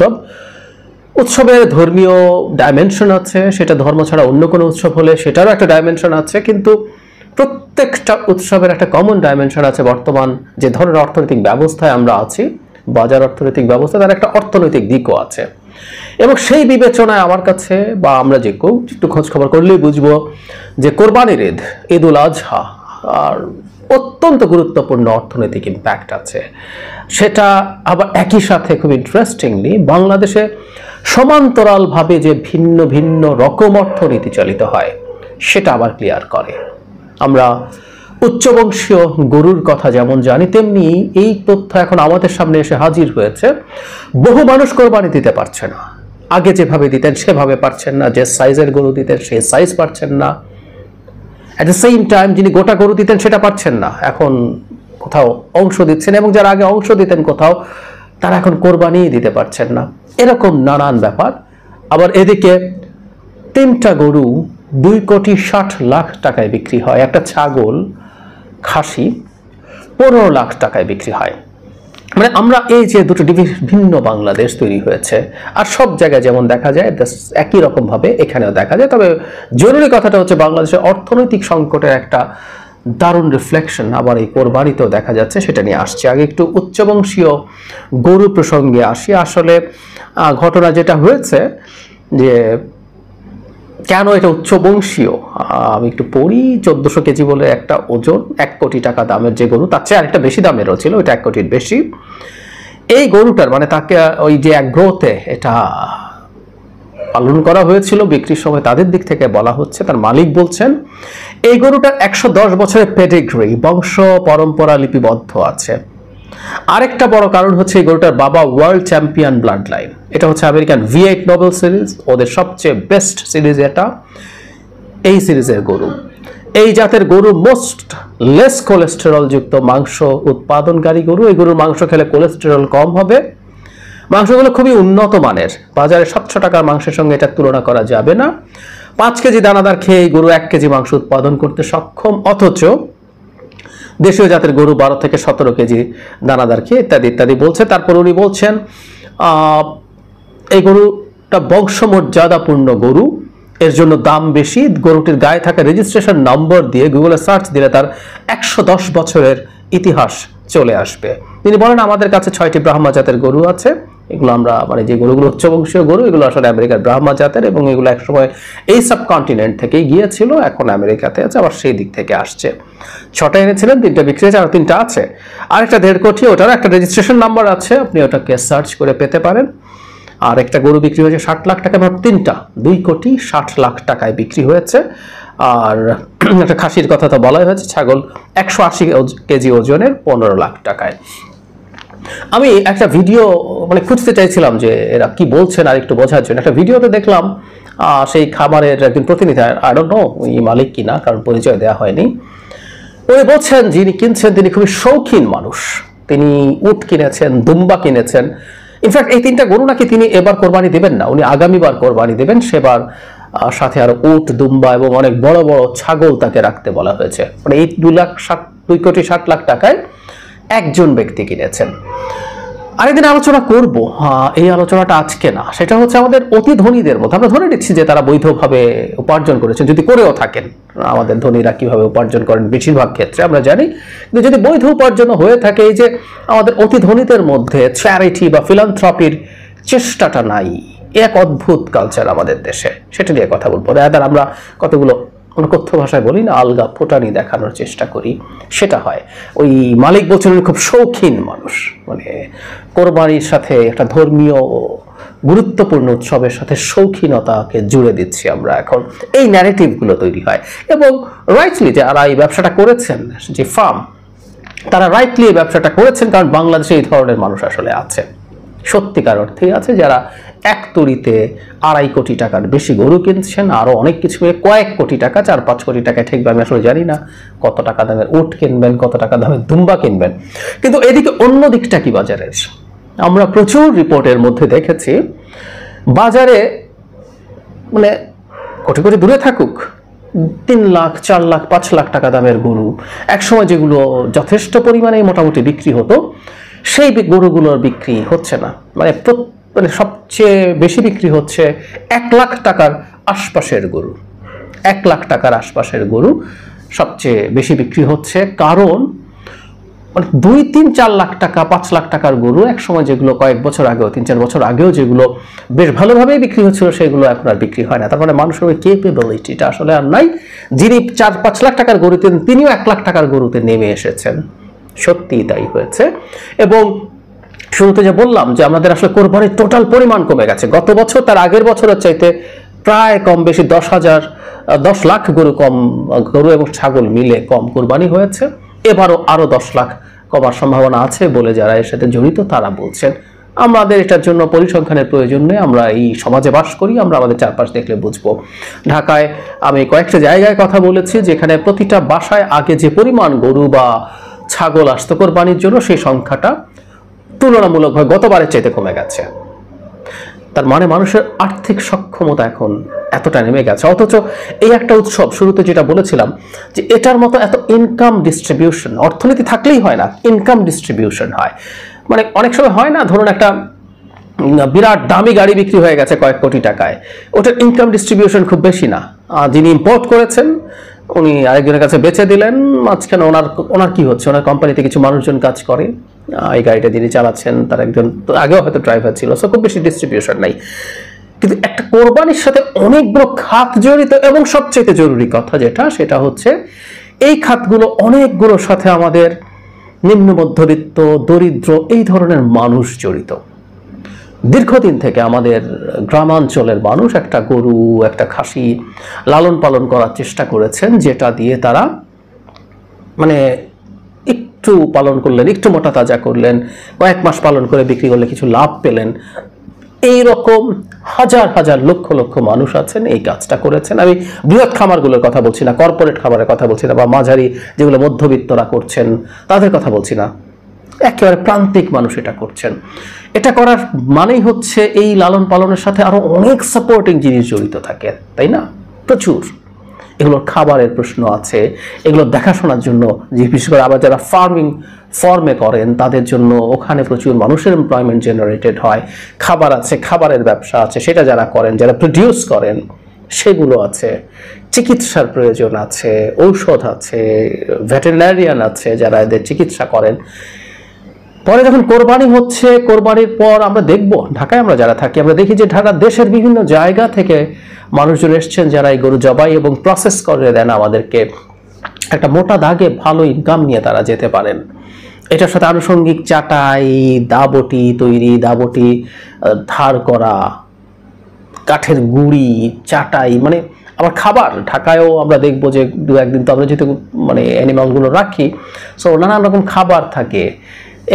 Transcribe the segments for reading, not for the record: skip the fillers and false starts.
উৎসব, উৎসবের ধর্মীয় ডাইমেনশন আছে, সেটা ধর্ম ছাড়া অন্য কোনো উৎসব হলে সেটারও একটা ডাইমেনশন আছে, কিন্তু প্রত্যেকটা উৎসবের একটা কমন ডাইমেনশন আছে। বর্তমান যে ধরনের অর্থনৈতিক ব্যবস্থায় আমরা আছি, বাজার অর্থনৈতিক ব্যবস্থা, তার একটা অর্থনৈতিক দিকও আছে। এবং সেই বিবেচনায় আমার কাছে বা আমরা যে কেউ একটু খোঁজ খবর করলেই বুঝবো যে কোরবানির ঈদ, ঈদ উল আজহা আর অত্যন্ত গুরুত্বপূর্ণ অর্থনৈতিক ইম্প্যাক্ট আছে। সেটা আবার একই সাথে খুব ইন্টারেস্টিংলি বাংলাদেশে সমান্তরালভাবে যে ভিন্ন ভিন্ন রকম অর্থনীতি চালিত হয় সেটা আবার ক্লিয়ার করে। আমরা উচ্চবংশীয় গরুর কথা যেমন জানি, তেমনি এই তথ্য এখন আমাদের সামনে এসে হাজির হয়েছে। বহু মানুষ কোরবানি দিতে পারছে না, আগে যেভাবে দিতেন সেভাবে পারছেন না, যে সাইজের গরু দিতেন সেই সাইজ পারছেন না। অ্যাট দ্য সেম টাইম যিনি গোটা গরু দিতেন সেটা পারছেন না, এখন কোথাও অংশ দিচ্ছেন, এবং যারা আগে অংশ দিতেন কোথাও, তারা এখন কোরবানি দিতে পারছেন না। এরকম নানান ব্যাপার। আবার এদিকে 3টা গরু 2,60,00,000 টাকায় বিক্রি হয়, একটা ছাগল খাসি 15 লাখ টাকায় বিক্রি হয়। মানে আমরা এই যে দুটো ভিন্ন বাংলাদেশ তৈরি হয়েছে, আর সব জায়গায় যেমন দেখা যায় একই রকম ভাবে এখানেও দেখা যায়। তবে জরুরি কথাটা হচ্ছে বাংলাদেশের অর্থনৈতিক সংকটের একটা দারুণ রিফ্লেকশন আবার এই কোরবানিতেও দেখা যাচ্ছে, সেটা নিয়ে আসছে। আগে একটু উচ্চবংশীয় গরু প্রসঙ্গে আসি। আসলে ঘটনা যেটা হয়েছে যে কেন এটা উচ্চবংশীয় আমি একটু পড়ি। 1400 কেজি বলে একটা ওজন, 1 কোটি টাকা দামের যে গরু, তার চেয়ে আরেকটা বেশি দামেরও ছিল, এটা 1 কোটির বেশি। এই গরুটার মানে তাকে ওই যে অ্যাগ্রোতে এটা পালন করা হয়েছিল, বিক্রির সময় তাদের দিক থেকে বলা হচ্ছে, তার মালিক বলছেন এই গরুটার 110 বছরের পেডিগ্রি, বংশ পরম্পরা লিপিবদ্ধ আছে। আরেকটা বড় কারণ হচ্ছে এই গরুটার বাবা ওয়ার্ল্ড চ্যাম্পিয়ন ব্লাড লাইন। এটা হচ্ছে আমেরিকান V8 নোবেল সিরিজ, ওদের সবচেয়ে বেস্ট সিরিজ এটা। এই সিরিজের গরু, এই জাতের গরু মোস্ট লেস কোলেস্টেরল যুক্ত মাংস উৎপাদনকারী গরু। এই গরুর মাংস খেলে কোলেস্টেরল কম হবে। মাংসগুলো খুবই উন্নত মানের, বাজারে 700 টাকার মাংসের সঙ্গে এটা তুলনা করা যাবে না। 5 কেজি দানাদার খেয়ে এই গরু 1 কেজি মাংস উৎপাদন করতে সক্ষম, অথচ দেশীয় জাতের গরু 12 থেকে 17 কেজি দানাদার খেয়ে ইত্যাদি ইত্যাদি বলছে। তারপর উনি বলছেন এই গরুটা বংশমর্যাদাপূর্ণ গরু, এর জন্য দাম বেশি। গরুটির গায়ে থাকা রেজিস্ট্রেশন নম্বর দিয়ে গুগলে সার্চ দিলে তার 110 বছরের ইতিহাস চলে আসবে। তিনি বলেন আমাদের কাছে 6টি ব্রাহ্মা জাতের গরু আছে। এগুলো আমরা মানে যে গরুগুলো উচ্চবংশীয় গরু, এগুলো আসলে আমেরিকার ব্রাহ্মা জাতের, এবং এগুলো একসময় এই সাবকন্টিনেন্ট থেকেই গিয়েছিল, এখন আমেরিকাতে আছে, আবার সেই দিক থেকে আসছে। 6টা এনেছিলেন, 3টা বিক্রি হয়েছে, আর 3টা আছে। আরেকটা 1.5 কোটি, ওটারও একটা রেজিস্ট্রেশন নাম্বার আছে, আপনি ওটাকে সার্চ করে পেতে পারেন। আর একটা গরু বিক্রি হয়েছে 60 লাখ টাকা, মোট 3টা 2,60,00,000 টাকায় বিক্রি হয়েছে। আর একটা খাসির কথা তো বলাই হয়েছে, ছাগল 180 কেজি ওজনের 15 লাখ টাকায়। আমি একটা ভিডিও মানে খুঁজতে চাইছিলাম যে এরা কি বলছেন আর একটু বোঝার জন্য। একটা ভিডিওতে দেখলাম সেই খামারের একজন প্রতিনিধি, আই ডোন্ট নো উনি মালিক কিনা, কারণ পরিচয় দেওয়া হয়নি। উনি বলছেন যিনি কিনছেন তিনি খুবই শৌখিন মানুষ, তিনি উট কিনেছেন, দুম্বা কিনেছেন। ইনফ্যাক্ট এই 3টা গরু নাকি তিনি এবার কোরবানি দেবেন না, উনি আগামীবার কোরবানি দেবেন। সেবার সাথে আরো উট, দুম্বা এবং অনেক বড় বড় ছাগল তাকে রাখতে বলা হয়েছে। মানে এই 2,60,00,000 টাকায় একজন ব্যক্তি কিনেছেন। আরেকদিন আলোচনা করব, এই আলোচনাটা আজকে না। সেটা হচ্ছে আমাদের অতি ধনীদের মধ্যে আমরা ধরে নিচ্ছি যে তারা বৈধভাবে উপার্জন করেছেন, যদি করেও থাকেন। আমাদের ধনীরা কিভাবে উপার্জন করেন বেশিরভাগ ক্ষেত্রে আমরা জানি, কিন্তু যদি বৈধ উপার্জন হয়ে থাকে, এই যে আমাদের অতি ধনীদের মধ্যে চ্যারিটি বা ফিলান্থ্রপির চেষ্টাটা নাই, এক অদ্ভুত কালচার আমাদের দেশে, সেটা নিয়ে কথা বলবো। রাদার আমরা কতগুলো কথ্য ভাষায় বলি না, আলগা ফোটানি দেখানোর চেষ্টা করি, সেটা হয়। ওই মালিক বলছেন উনি খুব শৌখিন মানুষ, মানে কোরবানির সাথে একটা ধর্মীয় গুরুত্বপূর্ণ উৎসবের সাথে শৌখিনতাকে জুড়ে দিচ্ছি আমরা এখন। এই ন্যারেটিভগুলো তৈরি হয়, এবং রাইটলি যারা এই ব্যবসাটা করেছেন, যে ফার্ম, তারা রাইটলি এই ব্যবসাটা করেছেন, কারণ বাংলাদেশে এই ধরনের মানুষ আসলে আছে, সত্যিকার অর্থেই আছে, যারা এক তরিতে 2.5 কোটি টাকার বেশি গরু কিনছেন, আরো অনেক কিছু কয়েক কোটি টাকা, 4-5 কোটি টাকায় ঠিকবে আমি আসলে জানি না কত টাকা দামের উট কিনবেন, কত টাকা দামের দুম্বা কিনবেন। কিন্তু এদিকে অন্য দিকটা কি বাজারের, আমরা প্রচুর রিপোর্টের মধ্যে দেখেছি বাজারে মানে কোটি কোটি দূরে থাকুক, 3 লাখ, 4 লাখ, 5 লাখ টাকা দামের গরু একসময় যেগুলো যথেষ্ট পরিমাণে মোটামুটি বিক্রি হতো, সেই গরুগুলোর বিক্রি হচ্ছে না। মানে মানে সবচেয়ে বেশি বিক্রি হচ্ছে 1 লাখ টাকার আশপাশের গরু। 1 লাখ টাকার আশপাশের গরু সবচেয়ে বেশি বিক্রি হচ্ছে, কারণ মানে 2, 3, 4 লাখ টাকা 5 লাখ টাকার গরু একসময় যেগুলো কয়েক বছর আগেও 3-4 বছর আগেও যেগুলো বেশ ভালোভাবেই বিক্রি হচ্ছিল সেগুলো এখন আর বিক্রি হয় না। তার মানে মানুষের ওই কেপেবিলিটিটা আসলে আর নাই। যিনি 4-5 লাখ টাকার গরুতে, তিনিও 1 লাখ টাকার গরুতে নেমে এসেছেন। সত্যিই তাই হয়েছে। এবং শুরুতে যে বললাম যে আমাদের আসলে কোরবানির টোটাল পরিমাণ কমে গেছে গত বছর, তার আগের বছরের চাইতে প্রায় কম বেশি 10 লাখ গরু কম, গরু এবং ছাগল মিলে কম কোরবানি হয়েছে। এবারও আরো 10 লাখ কমার সম্ভাবনা আছে বলে যারা এর সাথে জড়িত তারা বলছেন। আমাদের এটার জন্য পরিসংখ্যানের প্রয়োজন নেই, আমরা এই সমাজে বাস করি, আমরা আমাদের চারপাশ দেখলে বুঝবো। ঢাকায় আমি কয়েকটা জায়গায় কথা বলেছি যেখানে প্রতিটা বাসায় আগে যে পরিমাণ গরু বা ছাগল আসতো কোরবানির জন্য, সেই সংখ্যাটা তুলনামূলকভাবে গতবারের চাইতে কমে গেছে। তার মানে মানুষের আর্থিক সক্ষমতা এখন এতটা নেমে গেছে। অথচ এই একটা উৎসব, শুরুতে যেটা বলেছিলাম যে এটার মতো এত ইনকাম ডিস্ট্রিবিউশন, অর্থনীতি থাকলেই হয় না, ইনকাম ডিস্ট্রিবিউশন হয়। মানে অনেক সময় হয় না, ধরুন একটা বিরাট দামি গাড়ি বিক্রি হয়ে গেছে কয়েক কোটি টাকায়, ওটার ইনকাম ডিস্ট্রিবিউশন খুব বেশি না। যিনি ইম্পোর্ট করেছেন উনি আরেকজনের কাছে বেচে দিলেন, মাঝখানে ওনার কি হচ্ছে, ওনার কোম্পানিতে কিছু মানুষজন কাজ করে, এই গাড়িটা যিনি চালাচ্ছেন তার একজন আগেও হয়তো ড্রাইভার ছিল, সো খুব বেশি ডিস্ট্রিবিউশন নাই। কিন্তু একটা কোরবানির সাথে অনেকগুলো খাত জড়িত, এবং সবচেয়ে জরুরি কথা যেটা, সেটা হচ্ছে এই খাতগুলো অনেকগুলোর সাথে আমাদের নিম্ন মধ্যবিত্ত, দরিদ্র এই ধরনের মানুষ জড়িত। দীর্ঘদিন থেকে আমাদের গ্রামাঞ্চলের মানুষ একটা গরু, একটা খাসি লালন পালন করার চেষ্টা করেছেন, যেটা দিয়ে তারা মানে একটু পালন করলেন, একটু মোটা তাজা করলেন, কয়েক মাস পালন করে বিক্রি করলে কিছু লাভ পেলেন। এইরকম হাজার হাজার লক্ষ লক্ষ মানুষ আছেন এই কাজটা করেছেন। আমি বৃহৎ খামারগুলোর কথা বলছি না, কর্পোরেট খামারের কথা বলছি না, বা মাঝারি যেগুলো মধ্যবিত্তরা করছেন তাদের কথা বলছি না, একেবারে প্রান্তিক মানুষ এটা করছেন। এটা করার মানেই হচ্ছে এই লালন পালনের সাথে আরো অনেক সাপোর্টিং জিনিস জড়িত থাকে, তাই না? প্রচুর। এগুলোর খাবারের প্রশ্ন আছে, এগুলো দেখাশোনার জন্য, যে বিশেষ করে আবার যারা ফার্মে করেন তাদের জন্য ওখানে প্রচুর মানুষের এমপ্লয়মেন্ট জেনারেটেড হয়। খাবার আছে, খাবারের ব্যবসা আছে, সেটা যারা করেন, যারা প্রডিউস করেন সেগুলো আছে। চিকিৎসার প্রয়োজন আছে, ঔষধ আছে, ভেটেরিনারিয়ান আছে যারা এদের চিকিৎসা করেন। পরে যখন কোরবানি হচ্ছে, কোরবানির পর আমরা দেখব, ঢাকায় আমরা যারা থাকি আমরা দেখি যে ঢাকার দেশের বিভিন্ন জায়গা থেকে মানুষজন এসছেন যারা এই গরু জবাই এবং প্রসেস করে দেন আমাদেরকে। একটা মোটা দাগে ভালো ইনকাম নিয়ে তারা যেতে পারেন। এটার সাথে আনুষঙ্গিক চাটাই, দাবটি তৈরি, দাবটি ধার করা, কাঠের গুঁড়ি, চাটাই, মানে আবার খাবার। ঢাকায়ও আমরা দেখবো যে 2-1 দিন তো আমরা যেহেতু মানে অ্যানিমালগুলো রাখি, সো নানান রকম খাবার থাকে।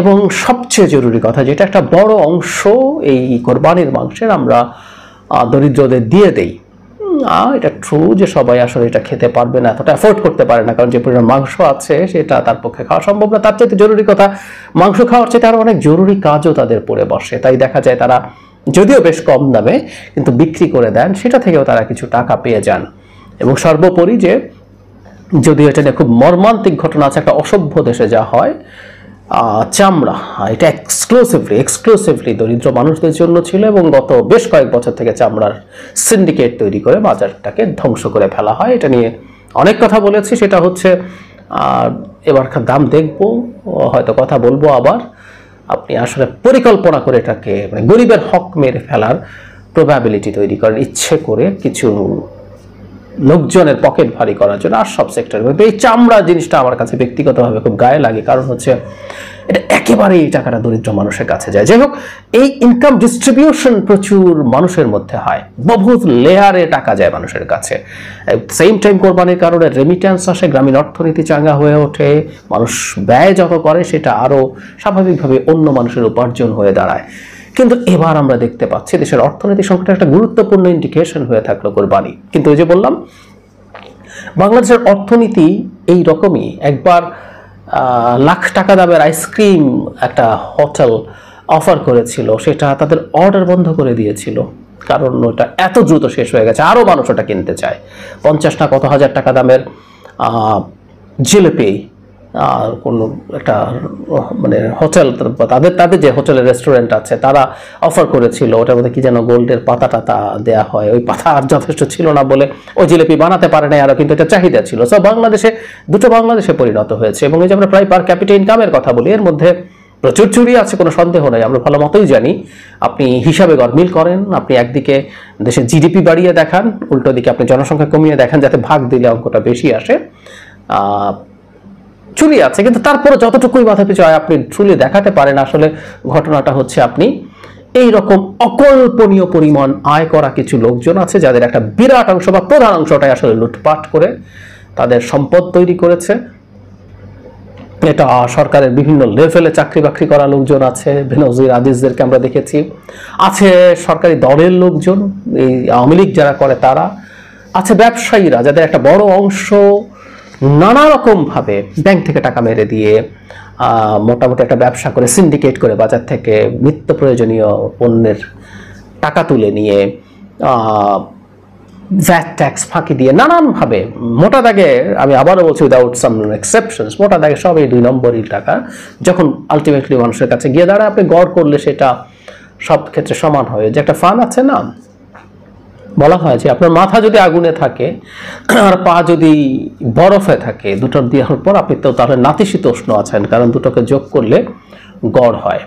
এবং সবচেয়ে জরুরি কথা, যেটা একটা বড় অংশ এই কোরবানির মাংসের আমরা দরিদ্রদের দিয়ে দেই। এটা ট্রু যে সবাই আসলে এটা খেতে পারবে না, এতটা অ্যাফোর্ড করতে পারে না, কারণ যে পরিমাণ মাংস আছে সেটা তার পক্ষে খাওয়া সম্ভব না। তার চাইতে জরুরি কথা, মাংস খাওয়ার চাইতে আরো অনেক জরুরি কাজও তাদের পড়ে বসে। তাই দেখা যায় তারা যদিও বেশ কম দামে কিন্তু বিক্রি করে দেন, সেটা থেকেও তারা কিছু টাকা পেয়ে যান। এবং সর্বোপরি যে যদিও এটা নিয়ে খুব মর্মান্তিক ঘটনা আছে, একটা অসভ্য দেশে যা হয়, চামড়া, এটা এক্সক্লুসিভলি দরিদ্র মানুষদের জন্য ছিল, এবং গত বেশ কয়েক বছর থেকে চামড়ার সিন্ডিকেট তৈরি করে বাজারটাকে ধ্বংস করে ফেলা হয়। এটা নিয়ে অনেক কথা বলেছি, সেটা হচ্ছে এবারকার দাম দেখব, হয়তো কথা বলবো আবার। আপনি আসলে পরিকল্পনা করে এটাকে মানে গরিবের হক মেরে ফেলার প্রবাবিলিটি তৈরি করেন ইচ্ছে করে কিছু লোকজনের পকেট ভারী করার জন্য, আর সব সেক্টরে। এই চামড়া জিনিসটা আমার কাছে ব্যক্তিগতভাবে খুব গায়ে লাগে, কারণ হচ্ছে এটা একেবারেই এই টাকাটা দরিদ্র মানুষের কাছে যায়। যাই হোক, এই ইনকাম ডিস্ট্রিবিউশন প্রচুর মানুষের মধ্যে হয়, বহুত লেয়ারে টাকা যায় মানুষের কাছে। সেম টাইম কোরবানির কারণে রেমিট্যান্স আসে, গ্রামীণ অর্থনীতি চাঙ্গা হয়ে ওঠে, মানুষ ব্যয় যত করে সেটা আরো স্বাভাবিকভাবে অন্য মানুষের উপার্জন হয়ে দাঁড়ায়। কিন্তু এবার আমরা দেখতে পাচ্ছি দেশের অর্থনীতি সংকটের একটা গুরুত্বপূর্ণ ইন্ডিকেশন হয়ে থাকলো কোরবানি। কিন্তু ওই যে বললাম, বাংলাদেশের অর্থনীতি এই রকমই। একবার লাখ টাকা দামের আইসক্রিম একটা হোটেল অফার করেছিল, সেটা তাদের অর্ডার বন্ধ করে দিয়েছিল, কারণ ওটা এত দ্রুত শেষ হয়ে গেছে, আরো মানুষ ওটা কিনতে চায়। 50 না কত হাজার টাকা দামের জিলেপি কোনো একটা মানে হোটেল, তাদের তাদের যে হোটেলের রেস্টুরেন্ট আছে তারা অফার করেছিল, ওটার মধ্যে কি যেন গোল্ডের পাতা টাতা দেওয়া হয়, ওই পাতা আর যথেষ্ট ছিল না বলে ওই জিলিপি বানাতে পারে না আরো, কিন্তু এটা চাহিদা ছিল। সো বাংলাদেশে দুটো বাংলাদেশে পরিণত হয়েছে। এবং এই যে আমরা প্রায় পার ক্যাপিটা ইনকামের কথা বলি, এর মধ্যে প্রচুর চুরি আছে, কোনো সন্দেহ নাই, আমরা ভালো মতোই জানি। আপনি হিসাবে গরমিল করেন, আপনি একদিকে দেশের জিডিপি বাড়িয়ে দেখান, উল্টো দিকে আপনি জনসংখ্যা কমিয়ে দেখান যাতে ভাগ দিলে অঙ্কটা বেশি আসে। চুরি আছে, কিন্তু তারপরে যতটুকুই মাথা পিছু হয় আপনি ট্রুলি দেখাতে পারেন আসলে ঘটনাটা হচ্ছে আপনি এই রকম অকল্পনীয় পরিমাণ আয় করা কিছু লোকজন আছে যাদের একটা বিরাট অংশ বা প্রধান অংশটাই আসলে লুটপাট করে তাদের সম্পদ তৈরি করেছে। এটা সরকারের বিভিন্ন লেভেলে চাকরি বাকরি করা লোকজন আছে, বেনজির আদিজদেরকে আমরা দেখেছি, আছে সরকারি দলের লোকজন, এই আওয়ামী লীগ যারা করে তারা আছে, ব্যবসায়ীরা যাদের একটা বড় অংশ নানা রকম ভাবে ব্যাংক থেকে টাকা মেরে দিয়ে মোটামুটি একটা ব্যবসা করে সিন্ডিকেট করে বাজার থেকে নিত্য প্রয়োজনীয় পণ্যের টাকা তুলে নিয়ে ভ্যাট ট্যাক্স ফাঁকি দিয়ে নানানভাবে মোটা দাগে, আমি আবারও বলছি উইদাউট সাম এক্সেপশনস, মোটা দাগে সব এই 2 নম্বরই টাকা যখন আলটিমেটলি মানুষের কাছে গিয়ে দাঁড়ায় আপনি গড় করলে সেটা সব ক্ষেত্রে সমান হয়। যে একটা ফান আছে না, বলা হয় যে আপনার মাথা যদি আগুনে থাকে আর পা যদি বরফে থাকে, দুটোর দেওয়ার পর আপনি তো তাহলে নাতিশীতোষ্ণ আছেন, কারণ দুটোকে যোগ করলে গড় হয়।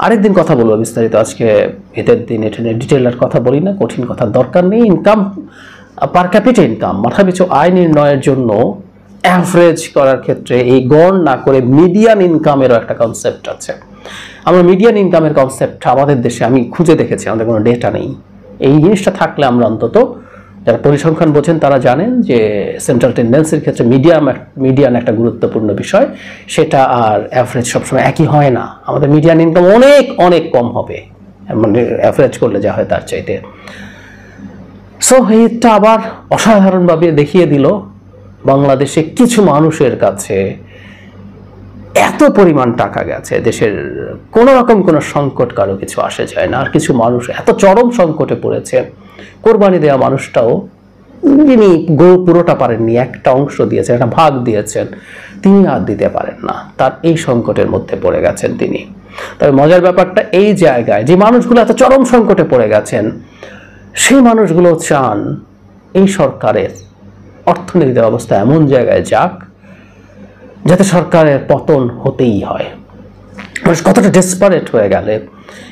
আরেকদিন কথা বলবো বিস্তারিত, আজকে ঈদের দিন এটা নিয়ে ডিটেইলার কথা বলি না, কঠিন কথার দরকার নেই। ইনকাম, পার ক্যাপিটা ইনকাম, মাথাপিছু আয় নির্ণয়ের জন্য অ্যাভারেজ করার ক্ষেত্রে এই গড় না করে মিডিয়ান ইনকামেরও একটা কনসেপ্ট আছে। আমরা মিডিয়ান ইনকামের কনসেপ্ট আমাদের দেশে আমি খুঁজে দেখেছি, আমাদের কোনো ডেটা নেই। এই জিনিসটা থাকলে আমরা অন্তত, যারা পরিসংখ্যান বোঝেন তারা জানেন যে সেন্ট্রাল টেন্ডেন্সির ক্ষেত্রে মিডিয়ান একটা গুরুত্বপূর্ণ বিষয়, সেটা আর অ্যাভারেজ সবসময় একই হয় না। আমাদের মিডিয়ান ইনকাম অনেক অনেক কম হবে, মানে অ্যাভারেজ করলে যা হয় তার চাইতে। সো এটা আবার অসাধারণভাবে দেখিয়ে দিল বাংলাদেশে কিছু মানুষের কাছে এত পরিমাণ টাকা গেছে, দেশের কোনো রকম কোনো সংকট কারো কিছু আসে যায় না। আর কিছু মানুষ এত চরম সংকটে পড়েছে, কোরবানি দেওয়া মানুষটাও, যিনি গরু পুরোটা পারেননি, একটা অংশ দিয়েছেন, একটা ভাগ দিয়েছেন, তিনি আর দিতে পারেন না, তার এই সংকটের মধ্যে পড়ে গেছেন তিনি। তবে মজার ব্যাপারটা এই জায়গায়, যে মানুষগুলো এত চরম সংকটে পড়ে গেছেন সেই মানুষগুলো চান এই সরকারের অর্থনৈতিক অবস্থা এমন জায়গায় যাক যাতে সরকারের পতন হতেই হয়। মানুষ কতটা ডেসপারেট হয়ে গেলে